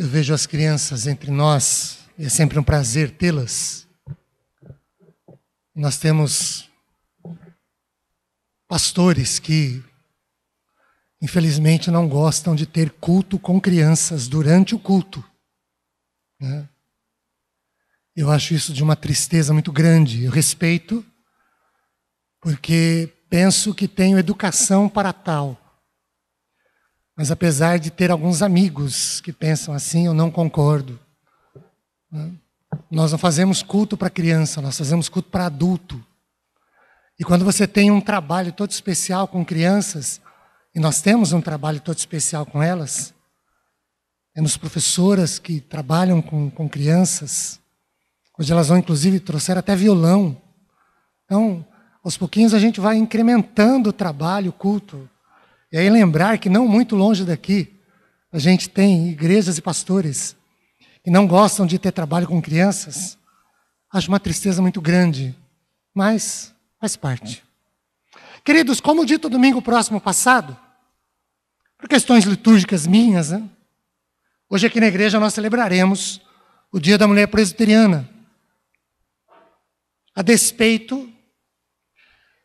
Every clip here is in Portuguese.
Eu vejo as crianças entre nós, e é sempre um prazer tê-las. Nós temos pastores que, infelizmente, não gostam de ter culto com crianças durante o culto, né? Eu acho isso de uma tristeza muito grande. Eu respeito, porque penso que tenho educação para tal. Mas apesar de ter alguns amigos que pensam assim, eu não concordo. Nós não fazemos culto para criança, nós fazemos culto para adulto. E quando você tem um trabalho todo especial com crianças, e nós temos um trabalho todo especial com elas, temos professoras que trabalham com crianças, hoje elas vão, inclusive, trouxeram até violão. Então, aos pouquinhos a gente vai incrementando o trabalho, o culto. E aí lembrar que não muito longe daqui, a gente tem igrejas e pastores que não gostam de ter trabalho com crianças. Acho uma tristeza muito grande, mas faz parte. Queridos, como dito domingo próximo passado, por questões litúrgicas minhas, né? Hoje aqui na igreja nós celebraremos o Dia da Mulher Presbiteriana. A despeito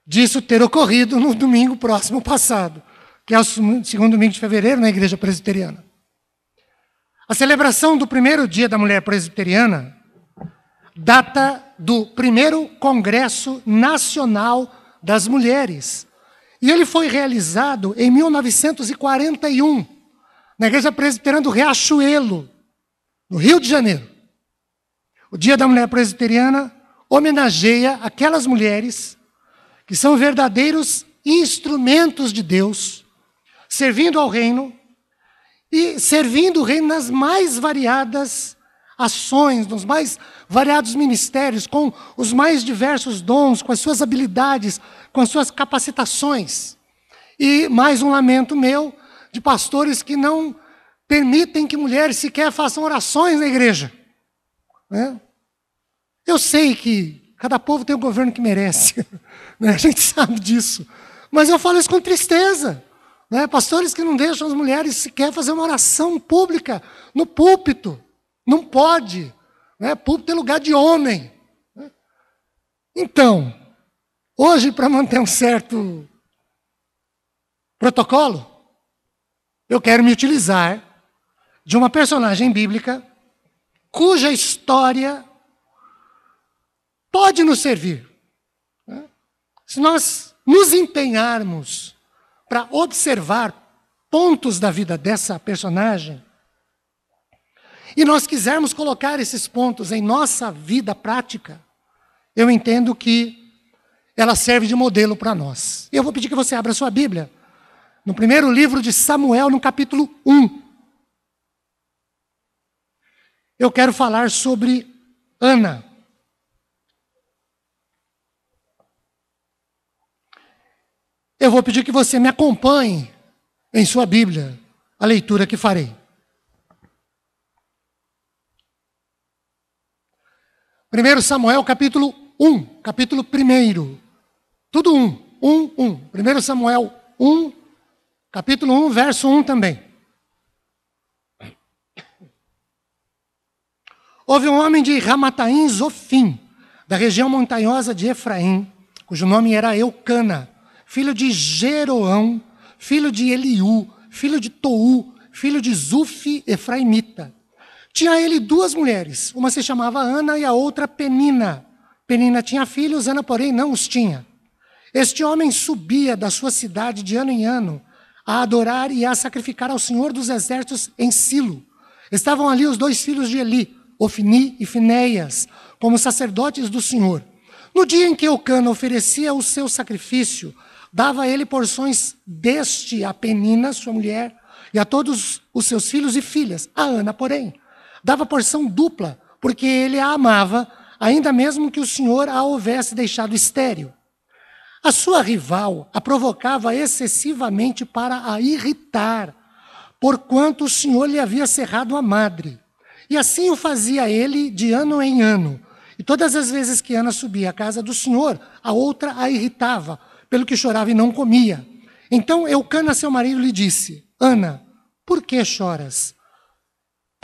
disso ter ocorrido no domingo próximo passado, que é o segundo domingo de fevereiro na igreja presbiteriana. A celebração do primeiro Dia da Mulher Presbiteriana data do primeiro Congresso Nacional das Mulheres. E ele foi realizado em 1941, na Igreja Presbiteriana do Riachuelo, no Rio de Janeiro. O Dia da Mulher Presbiteriana homenageia aquelas mulheres que são verdadeiros instrumentos de Deus, servindo ao reino, e servindo o reino nas mais variadas ações, nos mais variados ministérios, com os mais diversos dons, com as suas habilidades, com as suas capacitações. E mais um lamento meu, de pastores que não permitem que mulheres sequer façam orações na igreja, né? Eu sei que cada povo tem o governo que merece, né? A gente sabe disso, mas eu falo isso com tristeza, né? Pastores que não deixam as mulheres sequer fazer uma oração pública no púlpito, não pode, né? Púlpito é lugar de homem, né? Então, hoje, para manter um certo protocolo, eu quero me utilizar de uma personagem bíblica cuja história pode nos servir, né? Se nós nos empenharmos para observar pontos da vida dessa personagem, e nós quisermos colocar esses pontos em nossa vida prática, eu entendo que ela serve de modelo para nós. Eu vou pedir que você abra sua Bíblia no primeiro livro de Samuel, no capítulo 1. Eu quero falar sobre Ana. Eu vou pedir que você me acompanhe em sua Bíblia, a leitura que farei. 1 Samuel, capítulo 1, capítulo 1. Tudo 1. 1 Samuel 1, capítulo 1, verso 1 também. Houve um homem de Ramataim Zofim, da região montanhosa de Efraim, cujo nome era Eucana, filho de Jeroão, filho de Eliú, filho de Tou, filho de Zufi, efraimita. Tinha ele duas mulheres, uma se chamava Ana e a outra Penina. Penina tinha filhos, Ana, porém, não os tinha. Este homem subia da sua cidade de ano em ano a adorar e a sacrificar ao Senhor dos Exércitos em Silo. Estavam ali os dois filhos de Eli, Ofni e Finéias, como sacerdotes do Senhor. No dia em que Eucana oferecia o seu sacrifício, dava a ele porções deste a Penina, sua mulher, e a todos os seus filhos e filhas. A Ana, porém, dava porção dupla, porque ele a amava, ainda mesmo que o Senhor a houvesse deixado estéril. A sua rival a provocava excessivamente para a irritar, porquanto o Senhor lhe havia cerrado a madre. E assim o fazia ele de ano em ano. E todas as vezes que Ana subia à casa do Senhor, a outra a irritava, pelo que chorava e não comia. Então Eucana, seu marido, lhe disse: Ana, por que choras?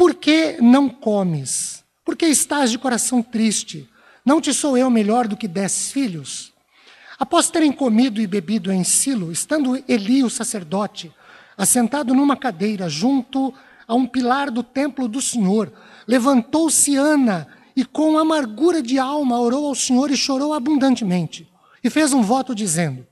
por que não comes? Por que estás de coração triste? Não te sou eu melhor do que 10 filhos? Após terem comido e bebido em Silo, estando Eli, o sacerdote, assentado numa cadeira junto a um pilar do templo do Senhor, levantou-se Ana e com amargura de alma orou ao Senhor e chorou abundantemente. E fez um voto dizendo: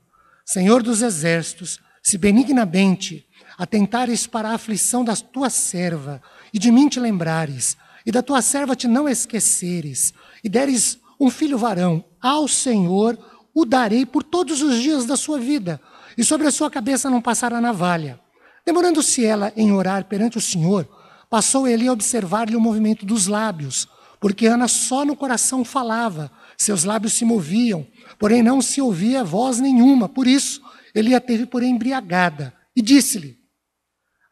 Senhor dos exércitos, se benignamente atentares para a aflição da tua serva, e de mim te lembrares, e da tua serva te não esqueceres, e deres um filho varão, ao Senhor o darei por todos os dias da sua vida, e sobre a sua cabeça não passará navalha. Demorando-se ela em orar perante o Senhor, passou ele a observar-lhe o movimento dos lábios, porque Ana só no coração falava, seus lábios se moviam, porém não se ouvia voz nenhuma. Por isso, ele a teve por embriagada. E disse-lhe,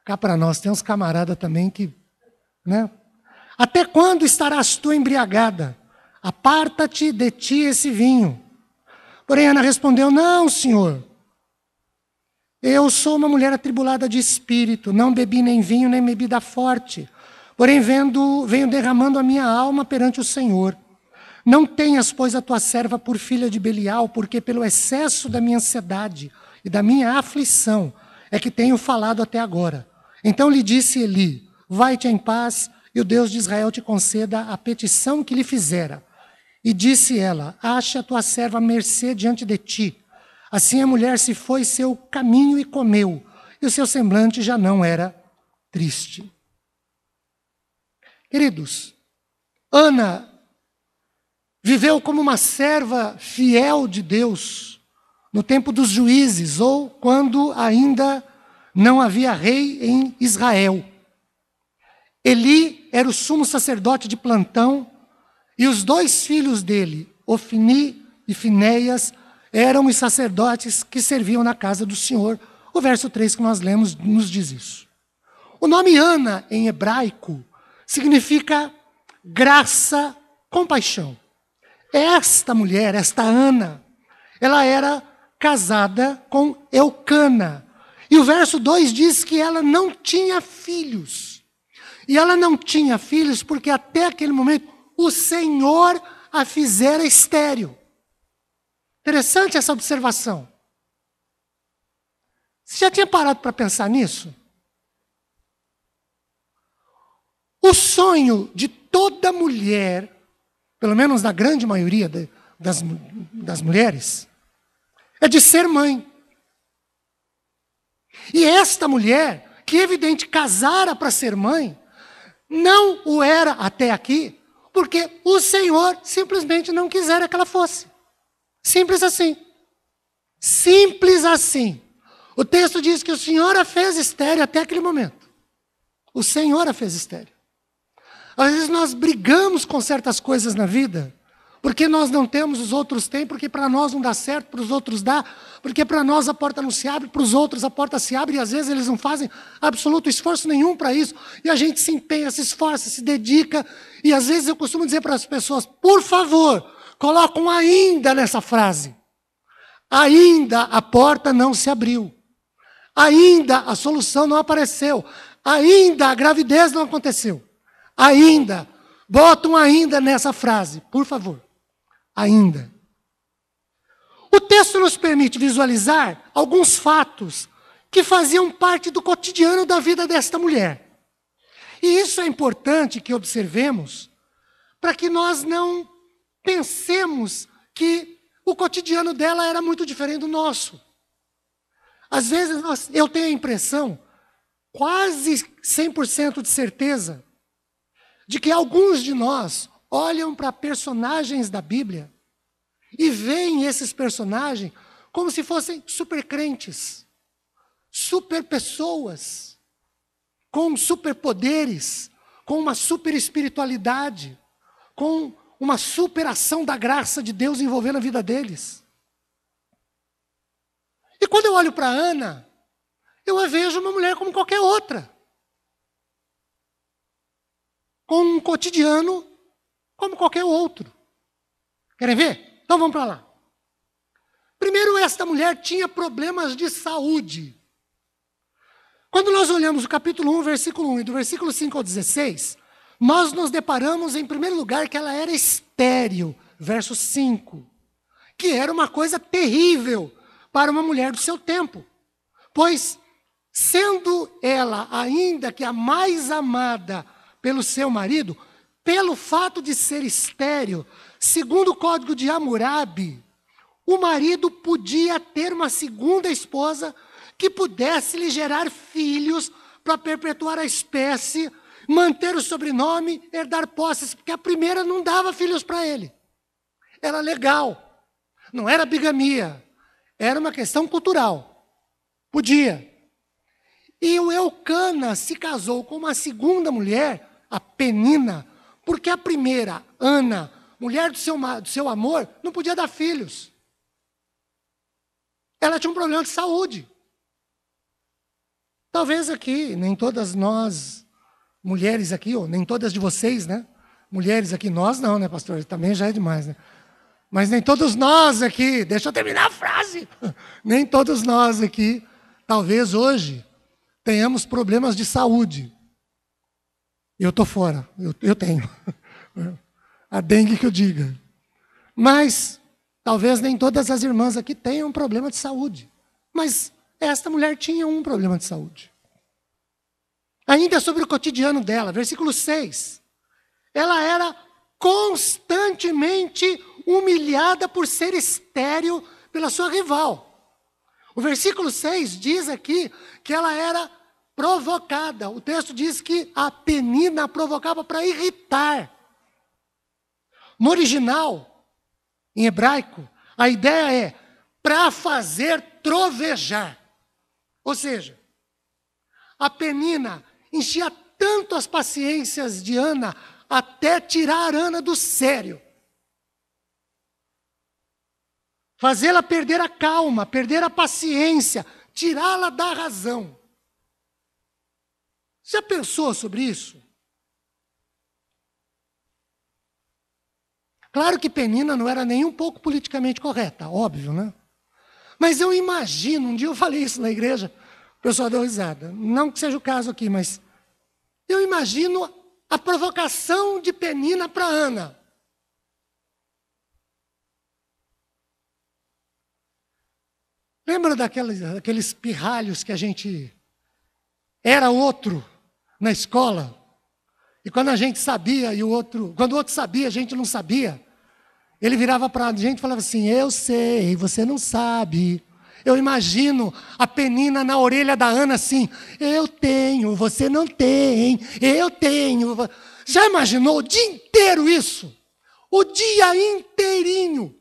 cá para nós tem uns camaradas também que, né? Até quando estarás tu embriagada? Aparta-te de ti esse vinho. Porém, Ana respondeu, não, Senhor. Eu sou uma mulher atribulada de espírito, não bebi nem vinho, nem bebida forte. Porém, venho derramando a minha alma perante o Senhor. Não tenhas, pois, a tua serva por filha de Belial, porque pelo excesso da minha ansiedade e da minha aflição é que tenho falado até agora. Então lhe disse Eli, vai-te em paz, e o Deus de Israel te conceda a petição que lhe fizera. E disse ela, acha a tua serva mercê diante de ti. Assim a mulher se foi seu caminho e comeu, e o seu semblante já não era triste. Queridos, Ana viveu como uma serva fiel de Deus no tempo dos juízes, ou quando ainda não havia rei em Israel. Eli era o sumo sacerdote de plantão, e os 2 filhos dele, Ofni e Finéias, eram os sacerdotes que serviam na casa do Senhor. O verso 3 que nós lemos nos diz isso. O nome Ana, em hebraico, significa graça, compaixão. Esta mulher, esta Ana, ela era casada com Eucana. E o verso 2 diz que ela não tinha filhos. E ela não tinha filhos porque até aquele momento o Senhor a fizera estéril. Interessante essa observação. Você já tinha parado para pensar nisso? O sonho de toda mulher, pelo menos da grande maioria das mulheres, é de ser mãe. E esta mulher, que evidente casara para ser mãe, não o era até aqui, porque o Senhor simplesmente não quisera que ela fosse. Simples assim. Simples assim. O texto diz que o Senhor a fez estéril até aquele momento. O Senhor a fez estéril. Às vezes nós brigamos com certas coisas na vida, porque nós não temos, os outros têm, porque para nós não dá certo, para os outros dá, porque para nós a porta não se abre, para os outros a porta se abre, e às vezes eles não fazem absoluto esforço nenhum para isso, e a gente se empenha, se esforça, se dedica, e às vezes eu costumo dizer para as pessoas, por favor, coloca um ainda nessa frase. Ainda a porta não se abriu. Ainda a solução não apareceu. Ainda a gravidez não aconteceu. Ainda. Bota um ainda nessa frase, por favor. Ainda. O texto nos permite visualizar alguns fatos que faziam parte do cotidiano da vida desta mulher. E isso é importante que observemos para que nós não pensemos que o cotidiano dela era muito diferente do nosso. Às vezes eu tenho a impressão, quase 100% de certeza, de que alguns de nós olham para personagens da Bíblia e veem esses personagens como se fossem super crentes, super pessoas, com superpoderes, com uma super espiritualidade, com uma superação da graça de Deus envolvendo a vida deles. E quando eu olho para Ana, eu a vejo uma mulher como qualquer outra. Com um cotidiano como qualquer outro. Querem ver? Então vamos para lá. Primeiro, esta mulher tinha problemas de saúde. Quando nós olhamos o capítulo 1, versículo 1, e do versículo 5 ao 16, nós nos deparamos, em primeiro lugar, que ela era estéril, verso 5, que era uma coisa terrível para uma mulher do seu tempo, pois, sendo ela ainda que a mais amada pelo seu marido, pelo fato de ser estéril, segundo o código de Hammurabi, o marido podia ter uma segunda esposa que pudesse lhe gerar filhos para perpetuar a espécie, manter o sobrenome, herdar posses, porque a primeira não dava filhos para ele. Era legal, não era bigamia, era uma questão cultural. Podia. E o Eucana se casou com uma segunda mulher, a Penina, porque a primeira, Ana, mulher do seu amor, não podia dar filhos. Ela tinha um problema de saúde. Talvez aqui, nem todas nós, mulheres aqui, ou nem todas de vocês, né? Mulheres aqui, nós não, né, pastor? Também já é demais, né? Mas nem todos nós aqui, deixa eu terminar a frase. Nem todos nós aqui, talvez hoje, tenhamos problemas de saúde. Eu estou fora, eu tenho. A dengue que eu diga. Mas, talvez nem todas as irmãs aqui tenham um problema de saúde. Mas esta mulher tinha um problema de saúde. Ainda sobre o cotidiano dela, versículo 6. Ela era constantemente humilhada por ser estéril pela sua rival. O versículo 6 diz aqui que ela era provocada. O texto diz que a Penina a provocava para irritar. No original, em hebraico, a ideia é para fazer trovejar. Ou seja, a Penina enchia tanto as paciências de Ana até tirar Ana do sério. Fazê-la perder a calma, perder a paciência, tirá-la da razão. Já pensou sobre isso? Claro que Penina não era nem um pouco politicamente correta, óbvio, né? Mas eu imagino, um dia eu falei isso na igreja, o pessoal deu risada. Não que seja o caso aqui, mas eu imagino a provocação de Penina para Ana. Lembra daqueles pirralhos que a gente era outro na escola? E quando a gente sabia quando o outro sabia, a gente não sabia. Ele virava para a gente e falava assim: eu sei, você não sabe. Eu imagino a Penina na orelha da Ana assim: eu tenho, você não tem, eu tenho. Já imaginou o dia inteiro isso? O dia inteirinho.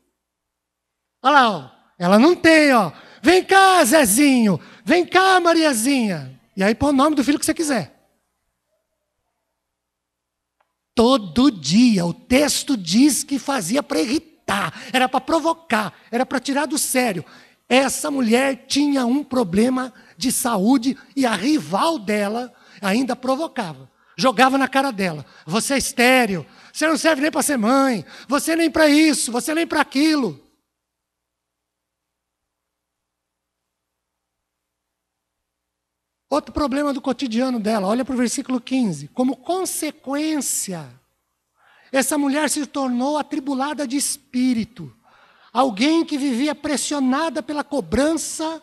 Olha lá, ó. Ela não tem, ó. Vem cá, Zezinho. Vem cá, Mariazinha. E aí põe o nome do filho que você quiser. Todo dia, o texto diz que fazia para irritar, era para provocar, era para tirar do sério. Essa mulher tinha um problema de saúde e a rival dela ainda provocava. Jogava na cara dela: você é estéril, você não serve nem para ser mãe, você nem para isso, você nem para aquilo. Outro problema do cotidiano dela, olha para o versículo 15. Como consequência, essa mulher se tornou atribulada de espírito. Alguém que vivia pressionada pela cobrança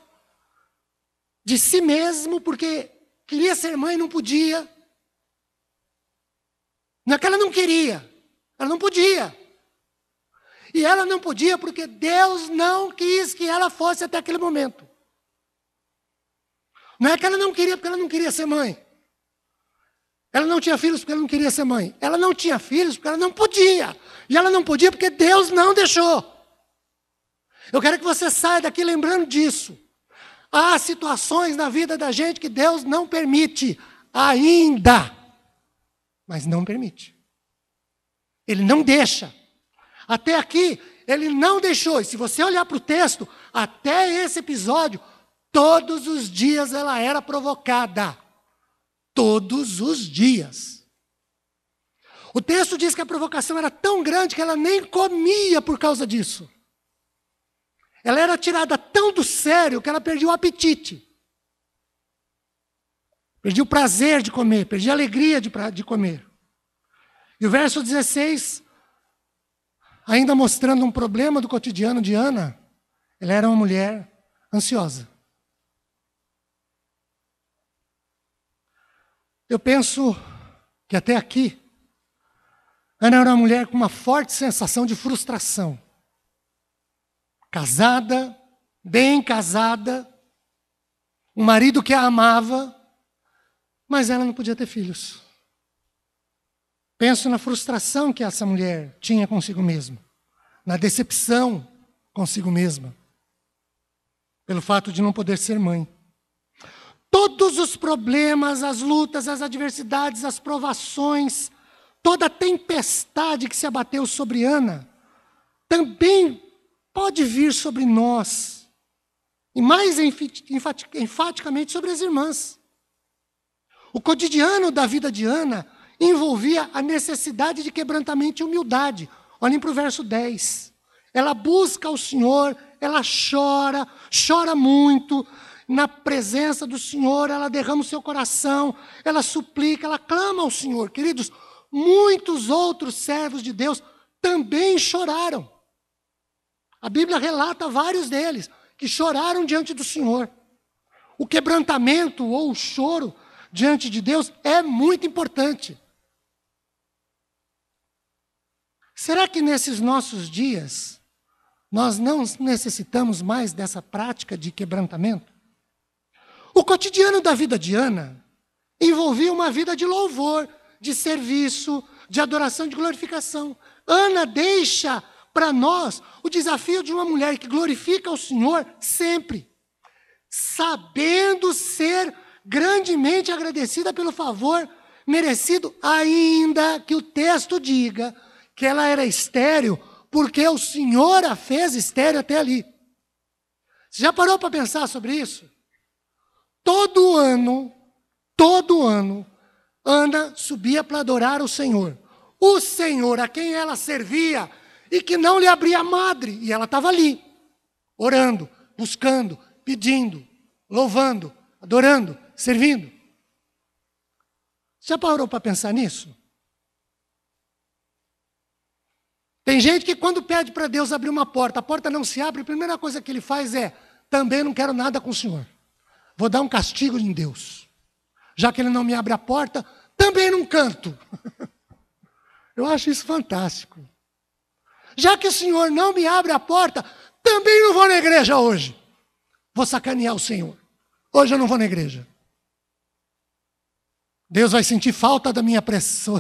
de si mesmo, porque queria ser mãe e não podia. Não é que ela não queria, ela não podia. E ela não podia porque Deus não quis que ela fosse até aquele momento. Não é que ela não queria porque ela não queria ser mãe. Ela não tinha filhos porque ela não queria ser mãe. Ela não tinha filhos porque ela não podia. E ela não podia porque Deus não deixou. Eu quero que você saia daqui lembrando disso. Há situações na vida da gente que Deus não permite ainda. Mas não permite. Ele não deixa. Até aqui, ele não deixou. E se você olhar para o texto, até esse episódio, todos os dias ela era provocada. Todos os dias. O texto diz que a provocação era tão grande que ela nem comia por causa disso. Ela era tirada tão do sério que ela perdia o apetite. Perdi o prazer de comer, perdi a alegria de comer. E o verso 16, ainda mostrando um problema do cotidiano de Ana, ela era uma mulher ansiosa. Eu penso que até aqui, Ana era uma mulher com uma forte sensação de frustração. Casada, bem casada, um marido que a amava, mas ela não podia ter filhos. Penso na frustração que essa mulher tinha consigo mesma, na decepção consigo mesma, pelo fato de não poder ser mãe. Todos os problemas, as lutas, as adversidades, as provações, toda a tempestade que se abateu sobre Ana, também pode vir sobre nós, e mais enfaticamente sobre as irmãs. O cotidiano da vida de Ana envolvia a necessidade de quebrantamento e humildade. Olhem para o verso 10. Ela busca o Senhor, ela chora muito. Na presença do Senhor, ela derrama o seu coração, ela suplica, ela clama ao Senhor. Queridos, muitos outros servos de Deus também choraram. A Bíblia relata vários deles que choraram diante do Senhor. O quebrantamento ou o choro diante de Deus é muito importante. Será que nesses nossos dias nós não necessitamos mais dessa prática de quebrantamento? O cotidiano da vida de Ana envolvia uma vida de louvor, de serviço, de adoração, de glorificação. Ana deixa para nós o desafio de uma mulher que glorifica o Senhor sempre, sabendo ser grandemente agradecida pelo favor merecido, ainda que o texto diga que ela era estéril, porque o Senhor a fez estéril até ali. Você já parou para pensar sobre isso? Todo ano, Ana subia para adorar o Senhor. O Senhor a quem ela servia e que não lhe abria a madre. E ela estava ali, orando, buscando, pedindo, louvando, adorando, servindo. Já parou para pensar nisso? Tem gente que quando pede para Deus abrir uma porta, a porta não se abre, a primeira coisa que ele faz é, também não quero nada com o Senhor. Vou dar um castigo em Deus. Já que ele não me abre a porta, também não canto. Eu acho isso fantástico. Já que o Senhor não me abre a porta, também não vou na igreja hoje. Vou sacanear o Senhor. Hoje eu não vou na igreja. Deus vai sentir falta da minha pressão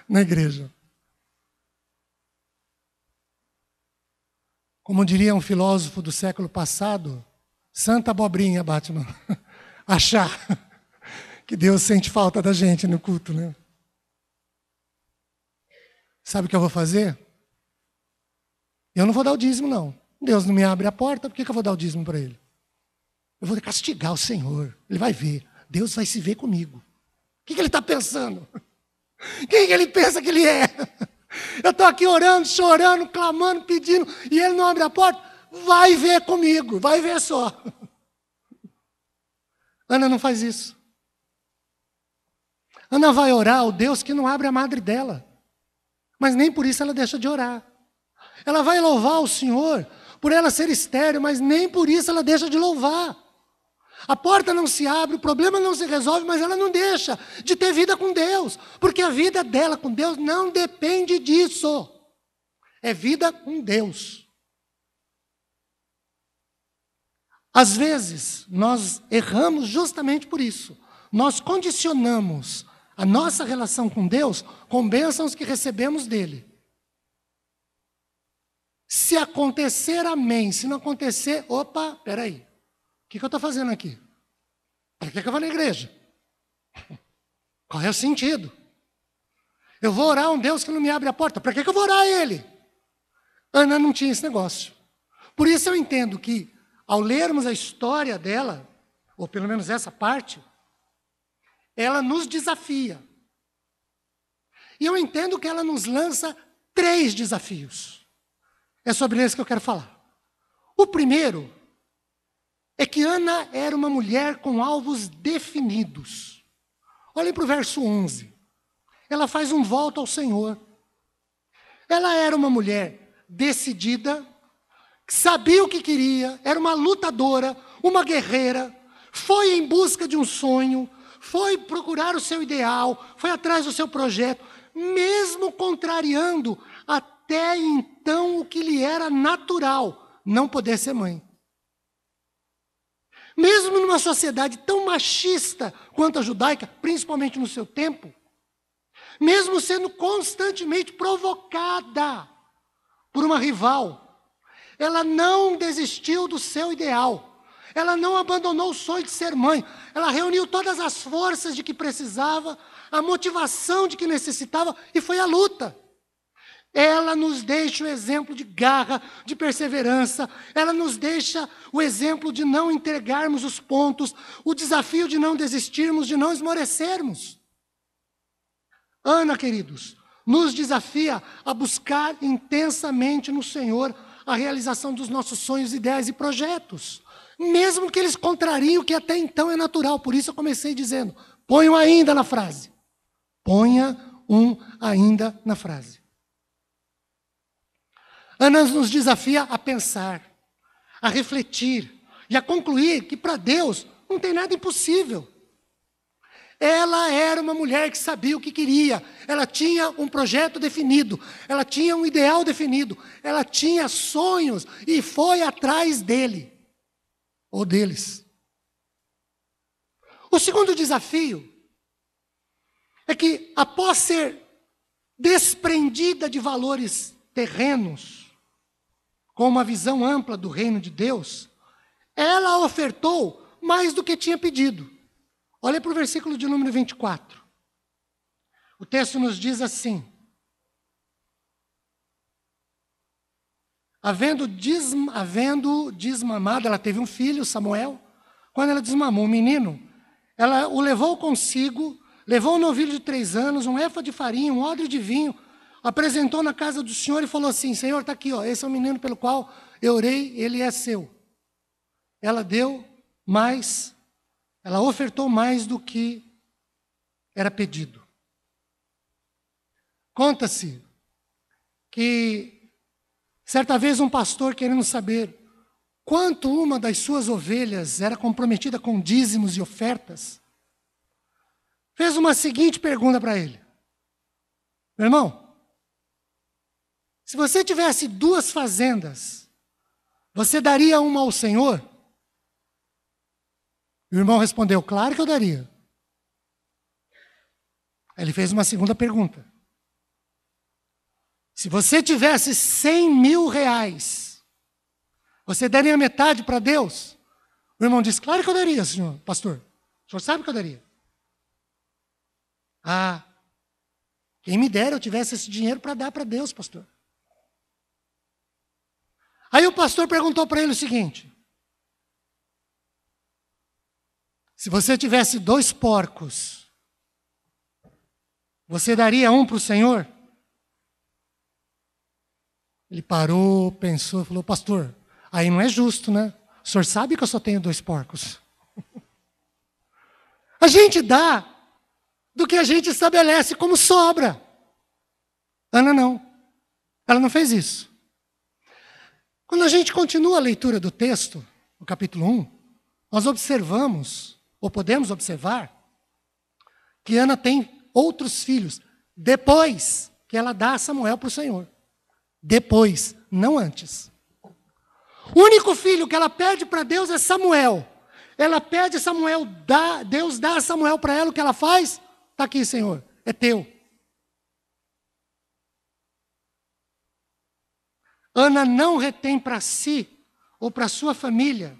na igreja. Como diria um filósofo do século passado, santa abobrinha, Batman, achar que Deus sente falta da gente no culto, né? Sabe o que eu vou fazer? Eu não vou dar o dízimo, não. Deus não me abre a porta, por que eu vou dar o dízimo para ele? Eu vou castigar o Senhor, ele vai ver. Deus vai se ver comigo. O que ele está pensando? Quem que ele pensa que ele é? Eu estou aqui orando, chorando, clamando, pedindo, e ele não abre a porta? Vai ver comigo, vai ver só. Ana não faz isso. Ana vai orar ao Deus que não abre a madre dela. Mas nem por isso ela deixa de orar. Ela vai louvar o Senhor por ela ser estéril, mas nem por isso ela deixa de louvar. A porta não se abre, o problema não se resolve, mas ela não deixa de ter vida com Deus. Porque a vida dela com Deus não depende disso. É vida com Deus. Às vezes, nós erramos justamente por isso. Nós condicionamos a nossa relação com Deus com bênçãos que recebemos dele. Se acontecer, amém. Se não acontecer, opa, peraí. O que eu estou fazendo aqui? Para que eu vou na igreja? Qual é o sentido? Eu vou orar a um Deus que não me abre a porta. Para que eu vou orar a ele? Ana não tinha esse negócio. Por isso eu entendo que, ao lermos a história dela, ou pelo menos essa parte, ela nos desafia. E eu entendo que ela nos lança 3 desafios. É sobre eles que eu quero falar. O primeiro é que Ana era uma mulher com alvos definidos. Olhem para o verso 11. Ela faz um voto ao Senhor. Ela era uma mulher decidida, que sabia o que queria, era uma lutadora, uma guerreira, foi em busca de um sonho, foi procurar o seu ideal, foi atrás do seu projeto, mesmo contrariando até então o que lhe era natural, não poder ser mãe. Mesmo numa sociedade tão machista quanto a judaica, principalmente no seu tempo, mesmo sendo constantemente provocada por uma rival, ela não desistiu do seu ideal. Ela não abandonou o sonho de ser mãe. Ela reuniu todas as forças de que precisava, a motivação de que necessitava, e foi à luta. Ela nos deixa o exemplo de garra, de perseverança. Ela nos deixa o exemplo de não entregarmos os pontos, o desafio de não desistirmos, de não esmorecermos. Ana, queridos, nos desafia a buscar intensamente no Senhor a realização dos nossos sonhos, ideias e projetos. Mesmo que eles contrariem o que até então é natural. Por isso eu comecei dizendo, ponha um ainda na frase. Ponha um ainda na frase. Ana nos desafia a pensar, a refletir e a concluir que para Deus não tem nada impossível. Ela era uma mulher que sabia o que queria, ela tinha um projeto definido, ela tinha um ideal definido, ela tinha sonhos e foi atrás dele, ou deles. O segundo desafio é que, após ser desprendida de valores terrenos, com uma visão ampla do reino de Deus, ela ofertou mais do que tinha pedido. Olha para o versículo de número 24. O texto nos diz assim: havendo desmamado, ela teve um filho, Samuel. Quando ela desmamou o menino, ela o levou consigo, levou um novilho de 3 anos, um éfa de farinha, um odre de vinho, apresentou na casa do Senhor e falou assim: Senhor, está aqui, ó, esse é o menino pelo qual eu orei, ele é seu. Ela deu mais, ela ofertou mais do que era pedido. Conta-se que, certa vez, um pastor, querendo saber quanto uma das suas ovelhas era comprometida com dízimos e ofertas, fez uma seguinte pergunta para ele: meu irmão, se você tivesse 2 fazendas, você daria uma ao Senhor? O irmão respondeu: claro que eu daria. Aí ele fez uma segunda pergunta: se você tivesse 100 mil reais, você daria metade para Deus? O irmão disse: claro que eu daria, senhor pastor. O senhor sabe que eu daria. Ah, quem me dera eu tivesse esse dinheiro para dar para Deus, pastor. Aí o pastor perguntou para ele o seguinte: se você tivesse 2 porcos, você daria um para o Senhor? Ele parou, pensou e falou: pastor, aí não é justo, né? O senhor sabe que eu só tenho 2 porcos. A gente dá do que a gente estabelece como sobra. Ana não. Ela não fez isso. Quando a gente continua a leitura do texto, no capítulo 1, nós observamos, ou podemos observar, que Ana tem outros filhos, depois que ela dá Samuel para o Senhor. Depois, não antes. O único filho que ela pede para Deus é Samuel. Ela pede Samuel, Deus dá a Samuel para ela, o que ela faz? Está aqui, Senhor, é teu. Ana não retém para si ou para sua família.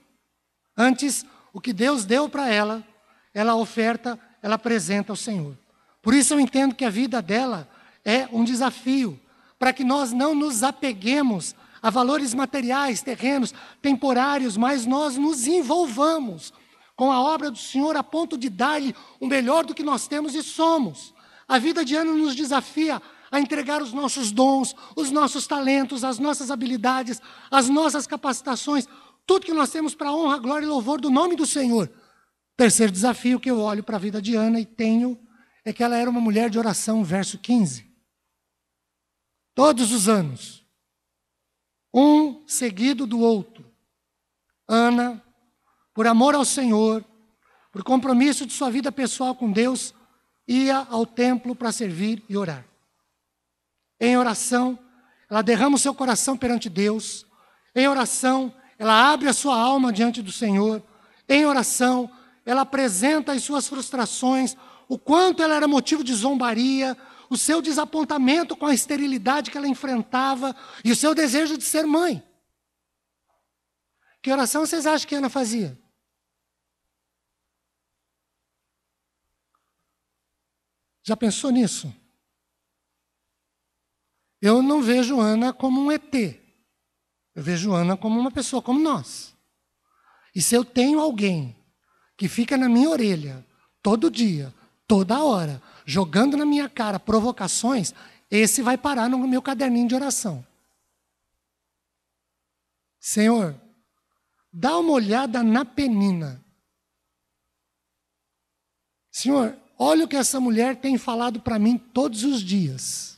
Antes, o que Deus deu para ela, ela oferta, ela apresenta ao Senhor. Por isso eu entendo que a vida dela é um desafio, para que nós não nos apeguemos a valores materiais, terrenos, temporários, mas nós nos envolvamos com a obra do Senhor a ponto de dar-lhe o melhor do que nós temos e somos. A vida de Ana nos desafia a entregar os nossos dons, os nossos talentos, as nossas habilidades, as nossas capacitações, tudo que nós temos para honra, glória e louvor do nome do Senhor. Terceiro desafio que eu olho para a vida de Ana e tenho é que ela era uma mulher de oração, verso 15. Todos os anos, um seguido do outro, Ana, por amor ao Senhor, por compromisso de sua vida pessoal com Deus, ia ao templo para servir e orar. Em oração, ela derrama o seu coração perante Deus. Em oração, ela abre a sua alma diante do Senhor. Em oração, ela apresenta as suas frustrações, o quanto ela era motivo de zombaria, o seu desapontamento com a esterilidade que ela enfrentava e o seu desejo de ser mãe. Que oração vocês acham que Ana fazia? Já pensou nisso? Eu não vejo Ana como um ET. Eu vejo Ana como uma pessoa como nós. E se eu tenho alguém que fica na minha orelha todo dia, toda hora, jogando na minha cara provocações, esse vai parar no meu caderninho de oração. Senhor, dá uma olhada na Penina. Senhor, olha o que essa mulher tem falado para mim todos os dias.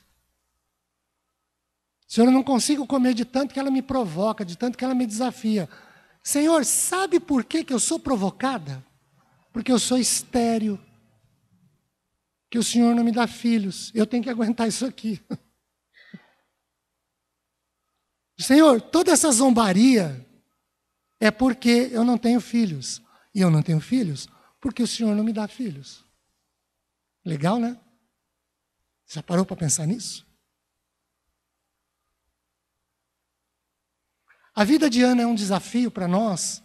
Senhor, eu não consigo comer de tanto que ela me provoca, de tanto que ela me desafia. Senhor, sabe por que eu sou provocada? Porque eu sou estéril. Que o Senhor não me dá filhos. Eu tenho que aguentar isso aqui. Senhor, toda essa zombaria é porque eu não tenho filhos. E eu não tenho filhos porque o Senhor não me dá filhos. Legal, né? Já parou para pensar nisso? A vida de Ana é um desafio para nós,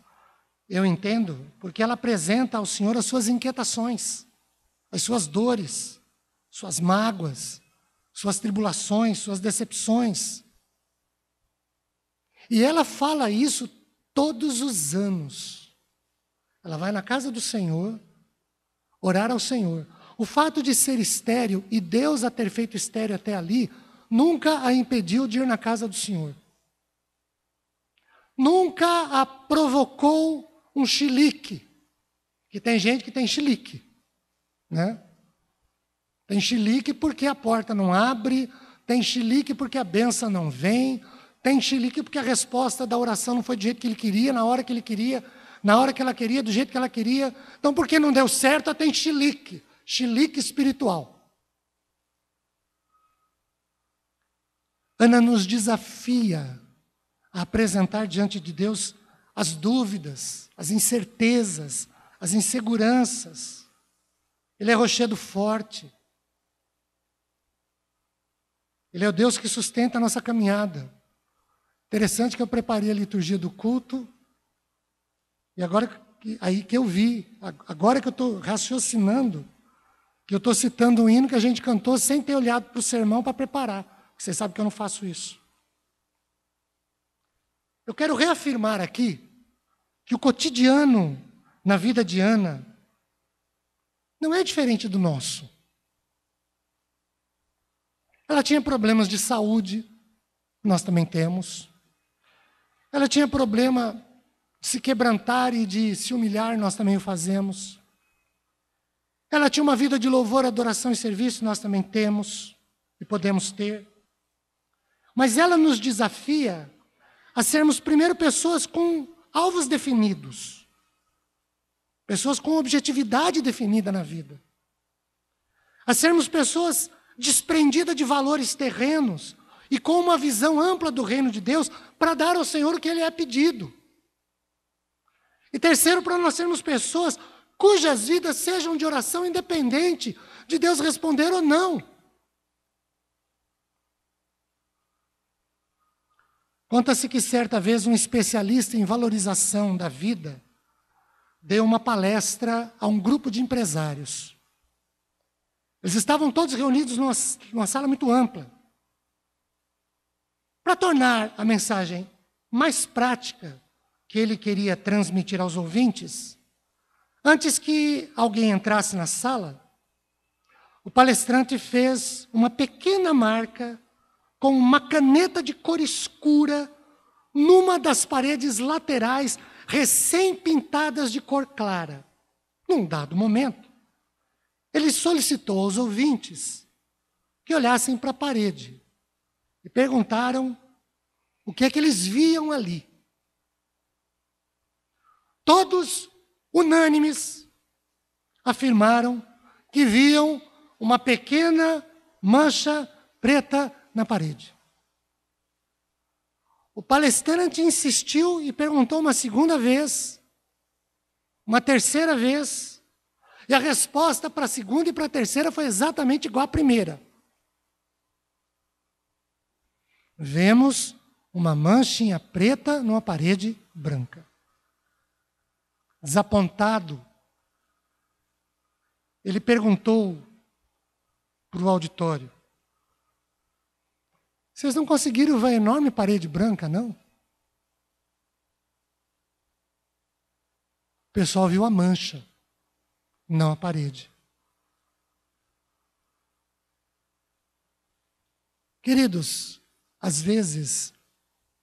eu entendo, porque ela apresenta ao Senhor as suas inquietações, as suas dores, suas mágoas, suas tribulações, suas decepções. E ela fala isso todos os anos. Ela vai na casa do Senhor, orar ao Senhor. O fato de ser estéril e Deus a ter feito estéril até ali, nunca a impediu de ir na casa do Senhor. Nunca a provocou um chilique. Que tem gente que tem chilique, né? Tem chilique porque a porta não abre, tem chilique porque a benção não vem, tem chilique porque a resposta da oração não foi do jeito que ele queria, na hora que ele queria, na hora que ela queria, do jeito que ela queria. Então, porque não deu certo, tem chilique. Chilique espiritual. Ana nos desafia a apresentar diante de Deus as dúvidas, as incertezas, as inseguranças. Ele é rochedo forte. Ele é o Deus que sustenta a nossa caminhada. Interessante que eu preparei a liturgia do culto, e agora aí que eu vi, agora que eu estou raciocinando, que eu estou citando um hino que a gente cantou sem ter olhado para o sermão para preparar. Você sabe que eu não faço isso. Eu quero reafirmar aqui que o cotidiano na vida de Ana não é diferente do nosso. Ela tinha problemas de saúde, nós também temos. Ela tinha problema de se quebrantar e de se humilhar, nós também o fazemos. Ela tinha uma vida de louvor, adoração e serviço, nós também temos e podemos ter. Mas ela nos desafia a sermos primeiro pessoas com alvos definidos. Pessoas com objetividade definida na vida. A sermos pessoas desprendidas de valores terrenos e com uma visão ampla do reino de Deus para dar ao Senhor o que Ele é pedido. E terceiro, para nós sermos pessoas cujas vidas sejam de oração independente de Deus responder ou não. Conta-se que certa vez um especialista em valorização da vida deu uma palestra a um grupo de empresários. Eles estavam todos reunidos numa sala muito ampla. Para tornar a mensagem mais prática que ele queria transmitir aos ouvintes, antes que alguém entrasse na sala, o palestrante fez uma pequena marca com uma caneta de cor escura numa das paredes laterais recém-pintadas de cor clara. Num dado momento, ele solicitou aos ouvintes que olhassem para a parede e perguntaram o que é que eles viam ali. Todos, unânimes, afirmaram que viam uma pequena mancha preta na parede. O palestrante insistiu e perguntou uma segunda vez, uma terceira vez, e a resposta para a segunda e para a terceira foi exatamente igual à primeira. Vemos uma manchinha preta numa parede branca. Desapontado, ele perguntou para o auditório: vocês não conseguiram ver a enorme parede branca, não? O pessoal viu a mancha, não a parede. Queridos, às vezes,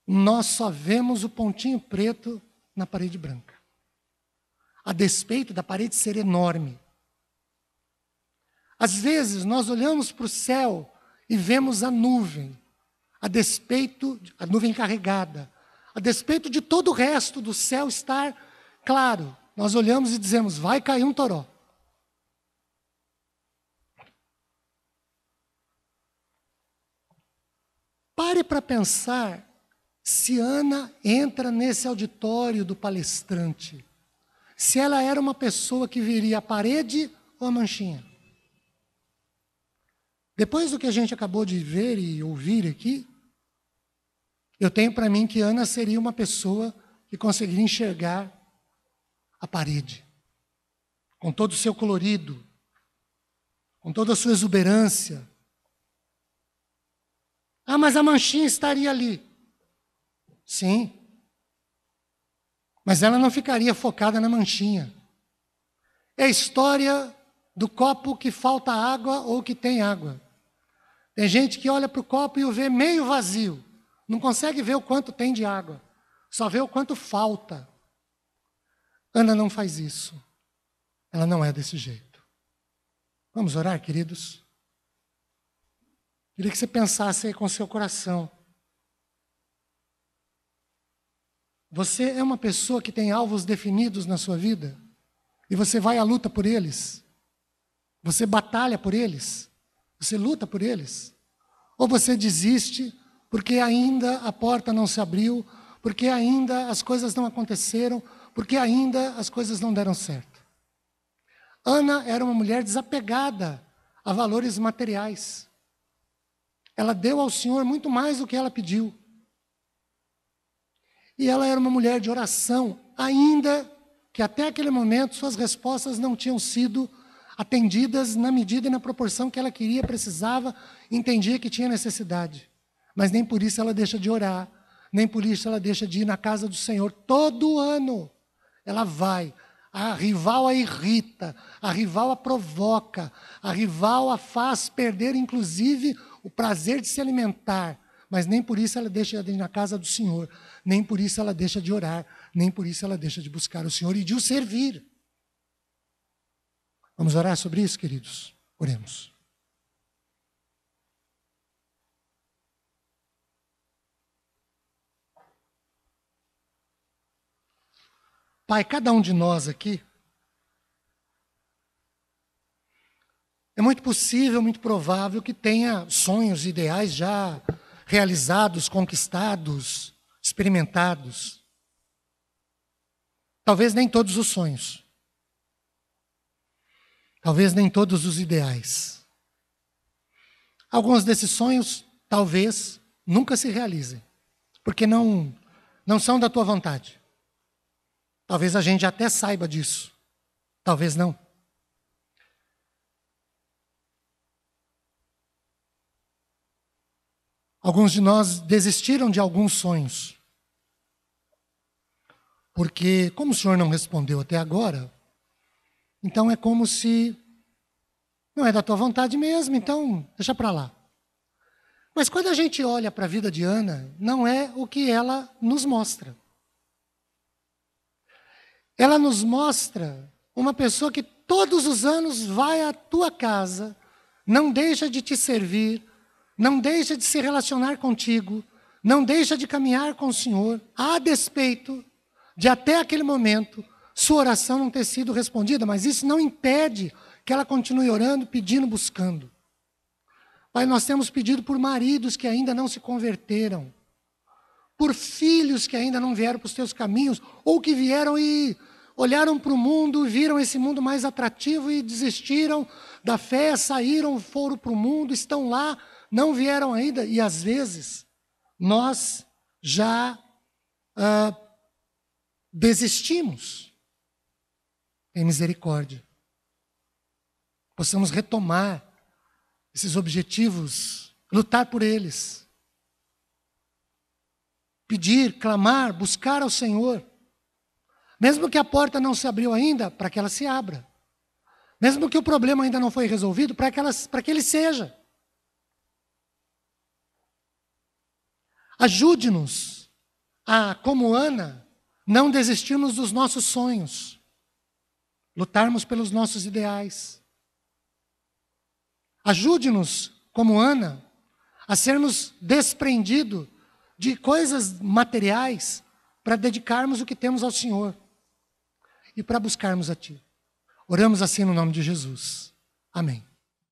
nós só vemos o pontinho preto na parede branca, a despeito da parede ser enorme. Às vezes, nós olhamos para o céu e vemos a nuvem, a nuvem carregada, a despeito de todo o resto do céu estar claro. Nós olhamos e dizemos: vai cair um toró. Pare para pensar se Ana entra nesse auditório do palestrante, se ela era uma pessoa que viria a parede ou a manchinha. Depois do que a gente acabou de ver e ouvir aqui, eu tenho para mim que Ana seria uma pessoa que conseguiria enxergar a parede, com todo o seu colorido, com toda a sua exuberância. Ah, mas a manchinha estaria ali. Sim. Mas ela não ficaria focada na manchinha. É a história do copo que falta água ou que tem água. Tem gente que olha para o copo e o vê meio vazio. Não consegue ver o quanto tem de água. Só vê o quanto falta. Ana não faz isso. Ela não é desse jeito. Vamos orar, queridos? Queria que você pensasse aí com o seu coração. Você é uma pessoa que tem alvos definidos na sua vida? E você vai à luta por eles? Você batalha por eles? Você luta por eles? Ou você desiste porque ainda a porta não se abriu, porque ainda as coisas não aconteceram, porque ainda as coisas não deram certo? Ana era uma mulher desapegada a valores materiais. Ela deu ao Senhor muito mais do que ela pediu. E ela era uma mulher de oração, ainda que até aquele momento suas respostas não tinham sido atendidas na medida e na proporção que ela queria, precisava, entendia que tinha necessidade. Mas nem por isso ela deixa de orar, nem por isso ela deixa de ir na casa do Senhor. Todo ano ela vai. A rival a irrita, a rival a provoca, a rival a faz perder, inclusive, o prazer de se alimentar. Mas nem por isso ela deixa de ir na casa do Senhor, nem por isso ela deixa de orar, nem por isso ela deixa de buscar o Senhor e de o servir. Vamos orar sobre isso, queridos? Oremos. Pai, cada um de nós aqui, é muito possível, muito provável que tenha sonhos, ideais já realizados, conquistados, experimentados. Talvez nem todos os sonhos. Talvez nem todos os ideais. Alguns desses sonhos, talvez, nunca se realizem, porque não são da tua vontade. Talvez a gente até saiba disso. Talvez não. Alguns de nós desistiram de alguns sonhos. Porque, como o Senhor não respondeu até agora, então é como se não é da tua vontade mesmo, então deixa para lá. Mas quando a gente olha para a vida de Ana, não é o que ela nos mostra. Ela nos mostra uma pessoa que todos os anos vai à tua casa, não deixa de te servir, não deixa de se relacionar contigo, não deixa de caminhar com o Senhor, a despeito de até aquele momento sua oração não ter sido respondida, mas isso não impede que ela continue orando, pedindo, buscando. Pai, nós temos pedido por maridos que ainda não se converteram, por filhos que ainda não vieram para os teus caminhos, ou que vieram e olharam para o mundo, viram esse mundo mais atrativo e desistiram da fé, saíram, foram para o mundo, estão lá, não vieram ainda, e às vezes nós já desistimos. Tem misericórdia. Possamos retomar esses objetivos, lutar por eles. Pedir, clamar, buscar ao Senhor. Mesmo que a porta não se abriu ainda, para que ela se abra. Mesmo que o problema ainda não foi resolvido, para que ele seja. Ajude-nos a, como Ana, não desistirmos dos nossos sonhos. Lutarmos pelos nossos ideais. Ajude-nos, como Ana, a sermos desprendidos de coisas materiais para dedicarmos o que temos ao Senhor e para buscarmos a Ti. Oramos assim no nome de Jesus. Amém.